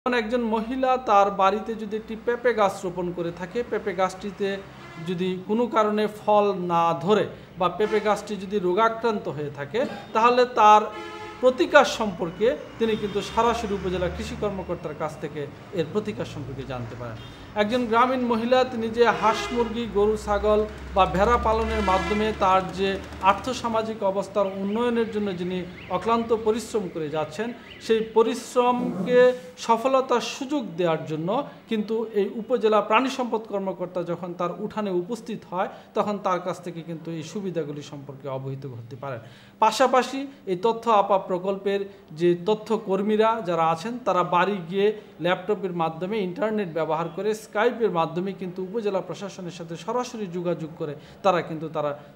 একজন মহিলা তার বাড়িতে যদি একটি পেঁপে গাছ রোপণ করে থাকে, পেঁপে গাছটিতে যদি কোনো কারণে ফল না ধরে বা পেঁপে গাছটি যদি রোগাক্রান্ত হয়ে থাকে, তাহলে তার প্রতিকার সম্পর্কে তিনি কিন্তু সরাসরি উপজেলা কৃষি কর্মকর্তার কাছ থেকে এর প্রতিকার সম্পর্কে জানতে পারেন। একজন গ্রামীণ মহিলা তিনি যে হাঁস মুরগি গরু ছাগল বা ভেড়া পালনের মাধ্যমে তার যে আর্থসামাজিক অবস্থার উন্নয়নের জন্য যিনি অক্লান্ত পরিশ্রম করে যাচ্ছেন, সেই পরিশ্রমকে সফলতার সুযোগ দেওয়ার জন্য কিন্তু এই উপজেলা প্রাণী সম্পদ কর্মকর্তা যখন তার উঠানে উপস্থিত হয়, তখন তার কাছ থেকে কিন্তু এই সুবিধাগুলি সম্পর্কে অবহিত করতে পারেন। পাশাপাশি এই তথ্য আপা প্রকল্পের যে তথ্য কর্মীরা যারা আছেন, তারা বাড়ি গিয়ে ল্যাপটপের মাধ্যমে ইন্টারনেট ব্যবহার করে স্কাইপের মাধ্যমে কিন্তু উপজেলা প্রশাসনের সাথে সরাসরি যোগাযোগ করে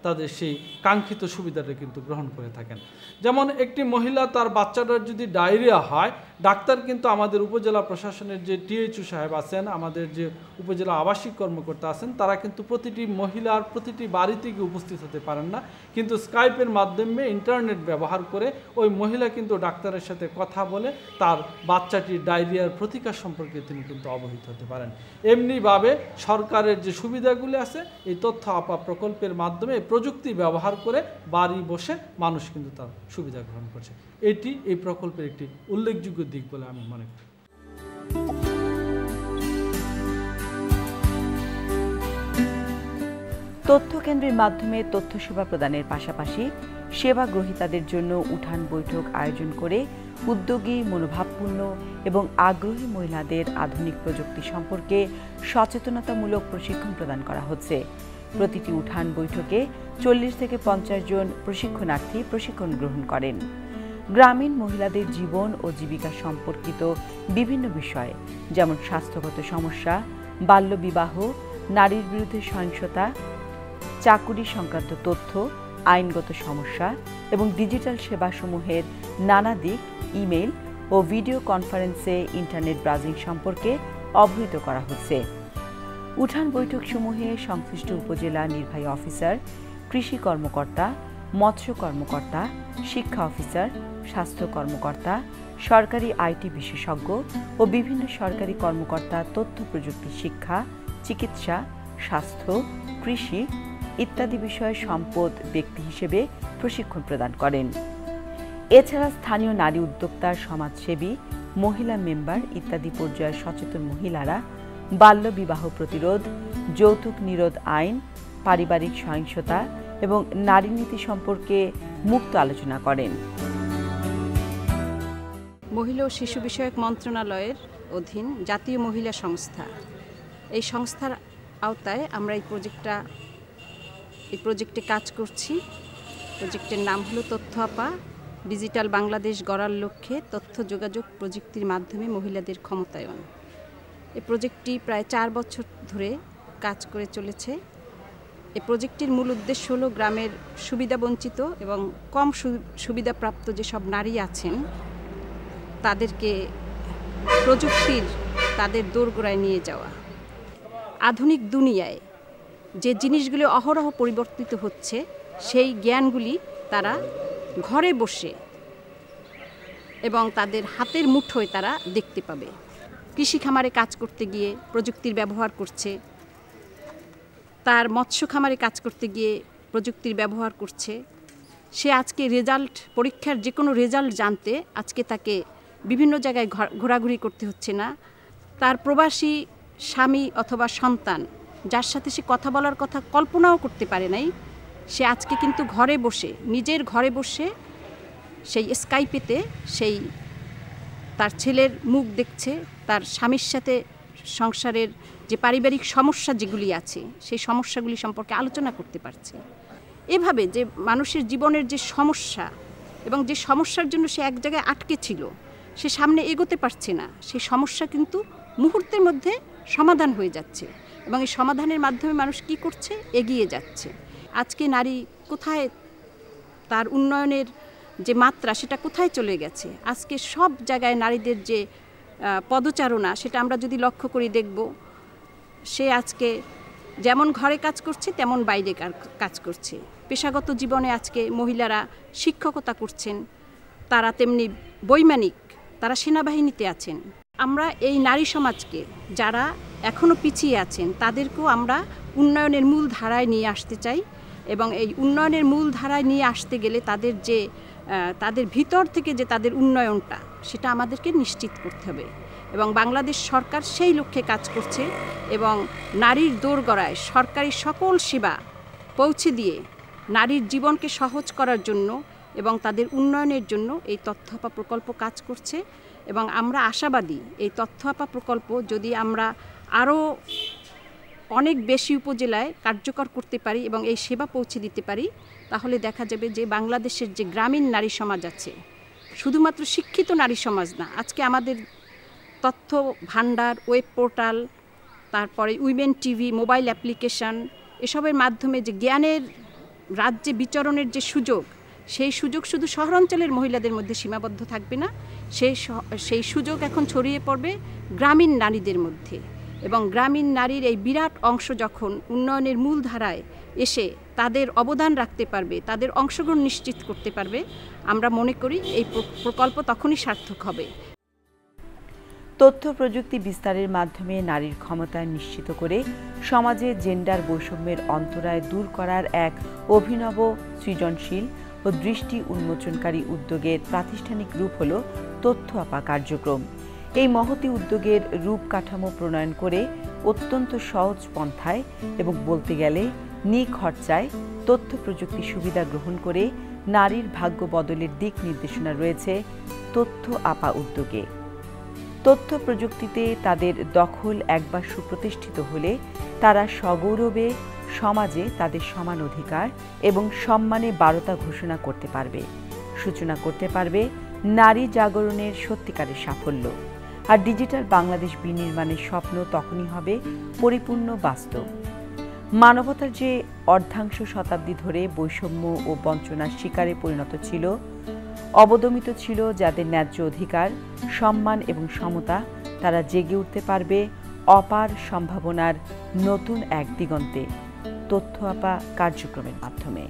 তাদের সেই কাঙ্ক্ষিত সুবিধাটা কিন্তু গ্রহণ করে থাকেন। যেমন একটি মহিলা তার বাচ্চাটার যদি ডায়রিয়া হয়, ডাক্তার কিন্তু আমাদের উপজেলা প্রশাসনের যে টিএইচও সাহেব আছেন, আমাদের যে উপজেলা আবাসিক কর্মকর্তা আছেন, তারা কিন্তু প্রতিটি মহিলার প্রতিটি বাড়িতে গিয়ে উপস্থিত হতে পারেন না, কিন্তু স্কাইপের মাধ্যমে ইন্টারনেট ব্যবহার করে ওই মহিলা কিন্তু ডাক্তারের সাথে কথা বলে তার বাচ্চাটির ডায়রিয়ার প্রতিকার সম্পর্কে তিনি কিন্তু অবহিত হতে পারেন। এমনিভাবে সরকারের যে সুবিধাগুলি আছে, এই তথ্য আপা প্রকল্পের মাধ্যমে প্রযুক্তি ব্যবহার করে বাড়ি বসে মানুষ কিন্তু তার সুবিধা গ্রহণ করছে। এটি এই প্রকল্পের একটি উল্লেখযোগ্য দিক বলে আমি মনে করি। তথ্য কেন্দ্রের মাধ্যমে তথ্য সেবা প্রদানের পাশাপাশি সেবা গ্রহীতাদের জন্য উঠান বৈঠক আয়োজন করে উদ্যোগী, মনোভাবপূর্ণ এবং আগ্রহী মহিলাদের আধুনিক প্রযুক্তি সম্পর্কে সচেতনতামূলক প্রশিক্ষণ প্রদান করা হচ্ছে। প্রতিটি উঠান বৈঠকে 40 থেকে 50 জন প্রশিক্ষণার্থী প্রশিক্ষণ গ্রহণ করেন। গ্রামীণ মহিলাদের জীবন ও জীবিকা সম্পর্কিত বিভিন্ন বিষয়, যেমন স্বাস্থ্যগত সমস্যা, বাল্যবিবাহ, নারীর বিরুদ্ধে সহিংসতা, চাকুরি সংক্রান্ত তথ্য, আইনগত সমস্যা এবং ডিজিটাল সেবাসমূহের নানা দিক ইমেইল ও ভিডিও কনফারেন্সে ইন্টারনেট ব্রাউজিং সম্পর্কে অবহিত করা হচ্ছে। উঠান বৈঠকসমূহে সংশ্লিষ্ট উপজেলা নির্বাহী অফিসার, কৃষি কর্মকর্তা, মৎস্য কর্মকর্তা, শিক্ষা অফিসার, স্বাস্থ্য কর্মকর্তা, সরকারি আইটি বিশেষজ্ঞ ও বিভিন্ন সরকারি কর্মকর্তা তথ্য প্রযুক্তি শিক্ষা, চিকিৎসা, স্বাস্থ্য, কৃষি ইত্যাদি বিষয়ে সম্পদ ব্যক্তি হিসেবে প্রশিক্ষণ প্রদান করেন। এছাড়া স্থানীয় নারী উদ্যোক্তা, সমাজসেবী, মহিলা মেম্বার ইত্যাদি পর্যায়ের সচেতন মহিলারা বাল্য বিবাহ প্রতিরোধ, যৌতুক নিরোধ আইন, পারিবারিক সহিংসতা এবং নারী নীতি সম্পর্কে মুক্ত আলোচনা করেন। মহিলা ও শিশু বিষয়ক মন্ত্রণালয়ের অধীন জাতীয় মহিলা সংস্থা, এই সংস্থার আওতায় আমরা এই প্রজেক্টে কাজ করছি। প্রজেক্টের নাম হলো তথ্য আপা, ডিজিটাল বাংলাদেশ গড়ার লক্ষ্যে তথ্য যোগাযোগ প্রযুক্তির মাধ্যমে মহিলাদের ক্ষমতায়ন। এই প্রজেক্টটি প্রায় 4 বছর ধরে কাজ করে চলেছে। এই প্রজেক্টটির মূল উদ্দেশ্য হলো গ্রামের সুবিধাবঞ্চিত এবং কম সুবিধাপ্রাপ্ত যেসব নারী আছেন, তাদেরকে প্রযুক্তির তাদের দোরগোড়ায় নিয়ে যাওয়া। আধুনিক দুনিয়ায় যে জিনিসগুলি অহরহ পরিবর্তিত হচ্ছে, সেই জ্ঞানগুলি তারা ঘরে বসে এবং তাদের হাতের মুঠোয় তারা দেখতে পাবে। কৃষি খামারে কাজ করতে গিয়ে প্রযুক্তির ব্যবহার করছে, তার মৎস্য খামারে কাজ করতে গিয়ে প্রযুক্তির ব্যবহার করছে। সে আজকে পরীক্ষার যে কোনো রেজাল্ট জানতে আজকে তাকে বিভিন্ন জায়গায় ঘোরাঘুরি করতে হচ্ছে না। তার প্রবাসী স্বামী অথবা সন্তান, যার সাথে সে কথা বলার কথা কল্পনাও করতে পারে নাই, সে আজকে কিন্তু নিজের ঘরে বসে সেই স্কাইপেতে তার ছেলের মুখ দেখছে, তার স্বামীর সাথে সংসারের যে পারিবারিক সমস্যা যেগুলি আছে, সেই সমস্যাগুলি সম্পর্কে আলোচনা করতে পারছে। এভাবে যে মানুষের জীবনের যে সমস্যা এবং যে সমস্যার জন্য সে এক জায়গায় আটকে ছিল, সে সামনে এগোতে পারছে না, সেই সমস্যা কিন্তু মুহূর্তের মধ্যে সমাধান হয়ে যাচ্ছে এবং এই সমাধানের মাধ্যমে মানুষ কি করছে, এগিয়ে যাচ্ছে। আজকে নারী কোথায়, তার উন্নয়নের যে মাত্রা সেটা কোথায় চলে গেছে। আজকে সব জায়গায় নারীদের যে পদচারণা, সেটা আমরা যদি লক্ষ্য করি দেখব, সে আজকে যেমন ঘরে কাজ করছে তেমন বাইরে কাজ করছে। পেশাগত জীবনে আজকে মহিলারা শিক্ষকতা করছেন, তারা তেমনি বৈমানিক, তারা সেনাবাহিনীতে আছেন। আমরা এই নারী সমাজকে যারা এখনও পিছিয়ে আছেন তাদেরকেও আমরা উন্নয়নের মূল ধারায় নিয়ে আসতে চাই, এবং এই উন্নয়নের মূল ধারায় নিয়ে আসতে গেলে তাদের ভিতর থেকে যে তাদের উন্নয়নটা সেটা আমাদেরকে নিশ্চিত করতে হবে, এবং বাংলাদেশ সরকার সেই লক্ষ্যে কাজ করছে এবং নারীর দোরগোড়ায় সরকারি সকল সেবা পৌঁছে দিয়ে নারীর জীবনকে সহজ করার জন্য এবং তাদের উন্নয়নের জন্য এই তথ্য আপা প্রকল্প কাজ করছে। এবং আমরা আশাবাদী এই তথ্য আপা প্রকল্প যদি আমরা আরও অনেক বেশি উপজেলায় কার্যকর করতে পারি এবং এই সেবা পৌঁছে দিতে পারি, তাহলে দেখা যাবে যে বাংলাদেশের যে গ্রামীণ নারী সমাজ আছে, শুধুমাত্র শিক্ষিত নারী সমাজ না, আজকে আমাদের তথ্য ভাণ্ডার, ওয়েব পোর্টাল, তারপরে উইমেন টিভি, মোবাইল অ্যাপ্লিকেশন, এসবের মাধ্যমে যে জ্ঞানের রাজ্যে বিচরণের যে সুযোগ, সেই সুযোগ শুধু শহরাঞ্চলের মহিলাদের মধ্যে সীমাবদ্ধ থাকবে না, সেই সুযোগ এখন ছড়িয়ে পড়বে গ্রামীণ নারীদের মধ্যে। এবং গ্রামীণ নারীর এই বিরাট অংশ যখন উন্নয়নের মূল ধারায় এসে তাদের অবদান রাখতে পারবে, তাদের অংশগ্রহণ নিশ্চিত করতে পারবে, আমরা মনে করি এই প্রকল্প তখনই সার্থক হবে। তথ্য প্রযুক্তি বিস্তারের মাধ্যমে নারীর ক্ষমতায়ন নিশ্চিত করে সমাজে জেন্ডার বৈষম্যের অন্তরায় দূর করার এক অভিনব, সৃজনশীল ও দৃষ্টি উন্মোচনকারী উদ্যোগের প্রাতিষ্ঠানিক রূপ হল তথ্য আপা কার্যক্রম। এই মহতী উদ্যোগের রূপকাঠামো প্রণয়ন করে অত্যন্ত সহজ পন্থায় এবং বলতে গেলে নিখরচায় তথ্য প্রযুক্তি সুবিধা গ্রহণ করে নারীর ভাগ্য বদলের দিক নির্দেশনা রয়েছে তথ্য আপা উদ্যোগে। তথ্য প্রযুক্তিতে তাদের দখল একবার সুপ্রতিষ্ঠিত হলে তারা সগৌরবে সমাজে তাদের সমান অধিকার এবং সম্মানে বারতা ঘোষণা করতে পারবে, সূচনা করতে পারবে নারী জাগরণের সত্যিকারের সাফল্য। আর ডিজিটাল বাংলাদেশ বিনির্মাণের স্বপ্ন তখনই হবে পরিপূর্ণ বাস্তব। মানবতার যে অর্ধাংশ শতাব্দী ধরে বৈষম্য ও বঞ্চনার শিকারে পরিণত ছিল, অবদমিত ছিল যাদের ন্যায্য অধিকার, সম্মান এবং সমতা, তারা জেগে উঠতে পারবে অপার সম্ভাবনার নতুন এক দিগন্তে তথ্য আপা কার্যক্রমের মাধ্যমে।